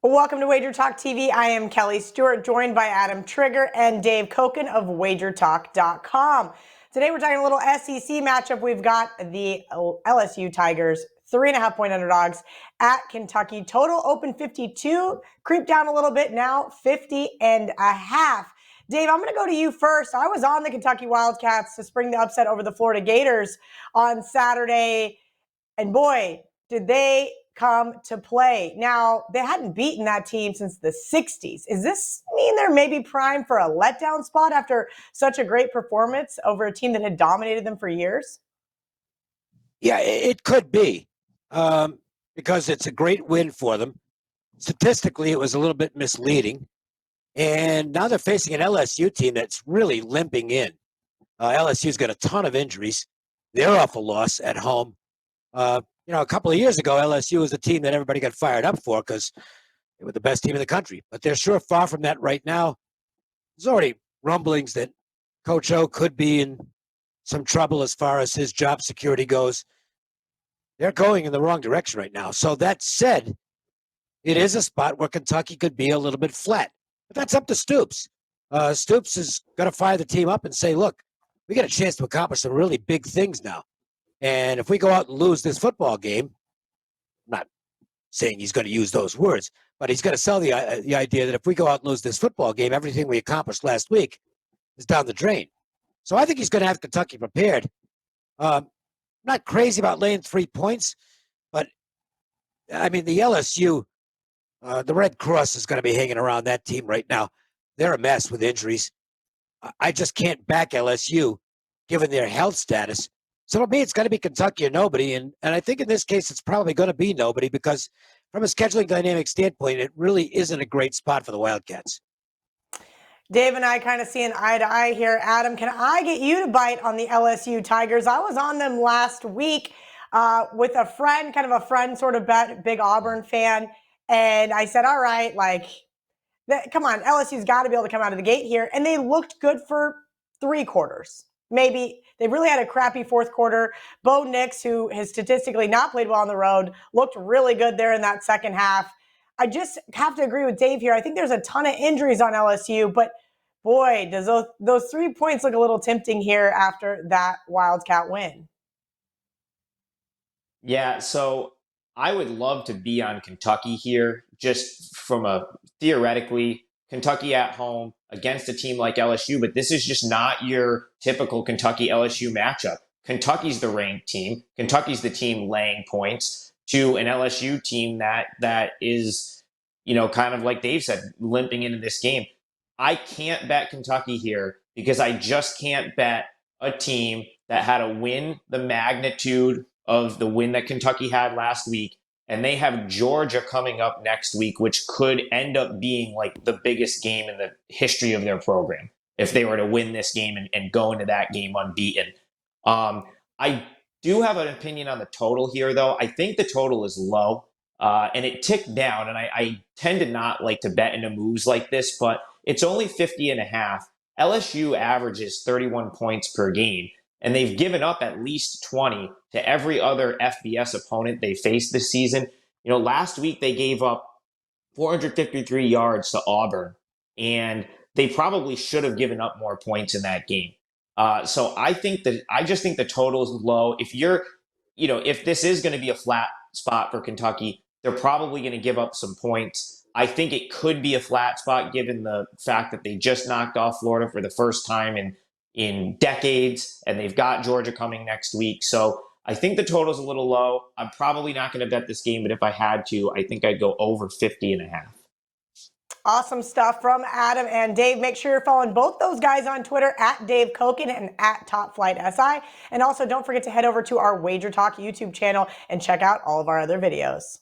Welcome to Wager Talk TV. I am Kelly Stewart, joined by Adam Trigger and Dave Koken of WagerTalk.com. Today we're talking a little SEC matchup. We've got the LSU Tigers, 3.5-point underdogs at Kentucky. Total open 52, creep down a little bit now, 50.5. Dave, I'm going to go to you first. I was on the Kentucky Wildcats to spring the upset over the Florida Gators on Saturday, and boy, did they come to play. Now, they hadn't beaten that team since the 60s. Does this mean they're maybe primed for a letdown spot after such a great performance over a team that had dominated them for years? Yeah, it could be because it's a great win for them. Statistically, it was a little bit misleading. And now they're facing an LSU team that's really limping in. LSU's got a ton of injuries. They're off a loss at home. A couple of years ago, LSU was the team that everybody got fired up for because they were the best team in the country. But they're sure far from that right now. There's already rumblings that Coach O could be in some trouble as far as his job security goes. They're going in the wrong direction right now. So that said, it is a spot where Kentucky could be a little bit flat. But that's up to Stoops. Stoops is going to fire the team up and say, look, we got a chance to accomplish some really big things now. And if we go out and lose this football game, I'm not saying he's going to use those words, but he's going to sell the idea that if we go out and lose this football game, everything we accomplished last week is down the drain. So I think he's going to have Kentucky prepared. Not crazy about laying 3 points, but, I mean, the LSU, the Red Cross is going to be hanging around that team right now. They're a mess with injuries. I just can't back LSU given their health status. So for me, it's got to be Kentucky or nobody. And I think in this case, it's probably going to be nobody because from a scheduling dynamic standpoint, it really isn't a great spot for the Wildcats. Dave and I kind of see an eye to eye here. Adam, can I get you to bite on the LSU Tigers? I was on them last week with a friend, kind of a friend sort of bet, big Auburn fan. And I said, all right, come on, LSU's got to be able to come out of the gate here. And they looked good for 3 quarters. Maybe they really had a crappy fourth quarter. Bo Nix, who has statistically not played well on the road, looked really good there in that second half. I just have to agree with Dave here. I think there's a ton of injuries on LSU, but boy, does those 3 points look a little tempting here after that Wildcat win. Yeah, so I would love to be on Kentucky here, just from a theoretically, Kentucky at home against a team like LSU, but this is just not your typical Kentucky LSU matchup. Kentucky's the ranked team. Kentucky's the team laying points to an LSU team that is, kind of like Dave said, limping into this game. I can't bet Kentucky here because I just can't bet a team that had a win the magnitude of the win that Kentucky had last week. And they have Georgia coming up next week, which could end up being like the biggest game in the history of their program if they were to win this game and go into that game unbeaten. I do have an opinion on the total here, though. I think the total is low, and it ticked down. And I tend to not like to bet into moves like this, but it's only 50.5. LSU averages 31 points per game. And they've given up at least 20 to every other FBS opponent they faced this season. Last week they gave up 453 yards to Auburn, and they probably should have given up more points in that game. So I just think the total is low. If this is going to be a flat spot for Kentucky, they're probably going to give up some points. I think it could be a flat spot given the fact that they just knocked off Florida for the first time in decades, and they've got Georgia coming next week. So I think the total's a little low. I'm probably not going to bet this game, but if I had to, I think I'd go over 50.5. Awesome stuff from Adam and Dave. Make sure you're following both those guys on Twitter at Dave Koken and at TopFlightSI. And also don't forget to head over to our Wager Talk YouTube channel and check out all of our other videos.